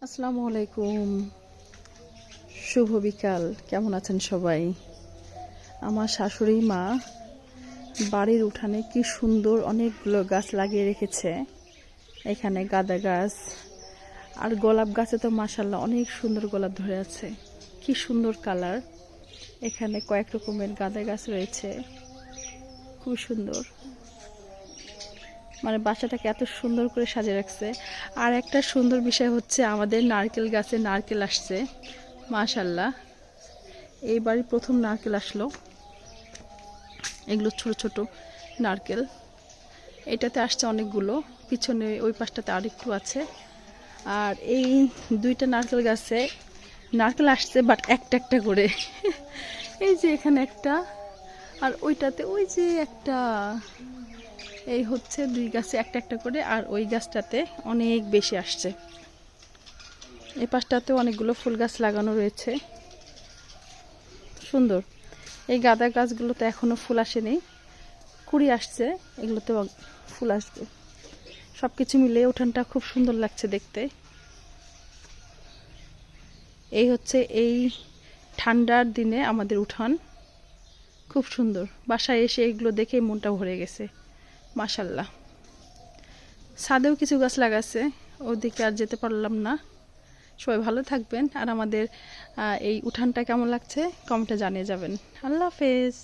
আসসালামু আলাইকুম, শুভ বিকাল। কেমন আছেন সবাই? আমার শাশুড়ি মা বাড়ির উঠানে কি সুন্দর অনেকগুলো গাছ লাগিয়ে রেখেছে। এখানে গাঁদা গাছ আর গোলাপ গাছে তো মাশাআল্লাহ অনেক সুন্দর গোলাপ ধরে আছে, কি সুন্দর কালার। এখানে কয়েক রকমের গাঁদা গাছ রয়েছে, খুব সুন্দর। মানে বাসাটাকে এত সুন্দর করে সাজিয়ে রাখছে। আর একটা সুন্দর বিষয় হচ্ছে আমাদের নারকেল গাছে নারকেল আসছে মাশাআল্লাহ। এইবারই প্রথম নারকেল আসলো। এগুলো ছোট ছোট নারকেল, এটাতে আসছে অনেকগুলো, পিছনে ওই পাশটাতে আরেকটু আছে। আর এই দুইটা নারকেল গাছে নারকেল আসছে, বাট একটা একটা করে। এই যে এখানে একটা, আর ওইটাতে ওই যে একটা। এই হচ্ছে দুই গাছে একটা একটা করে, আর ওই গাছটাতে অনেক বেশি আসছে। এই পাশটাতে অনেকগুলো ফুল গাছ লাগানো রয়েছে, সুন্দর। এই গাঁদা গাছগুলোতে এখনো ফুল আসেনি, কুড়ি আসছে, এগুলোতে ফুল আসবে। সব কিছু মিলে উঠানটা খুব সুন্দর লাগছে দেখতে। এই হচ্ছে এই ঠান্ডার দিনে আমাদের উঠান খুব সুন্দর। বাসায় এসে এগুলো দেখে মনটা ভরে গেছে মাশাল্লাহ। ছাদেও কিছু গাছ লাগাচ্ছে, ওদিকে আর যেতে পারলাম না। সবাই ভালো থাকবেন, আর আমাদের এই উঠানটা কেমন লাগছে কমেন্টে জানিয়ে যাবেন। আল্লাহ হাফেজ।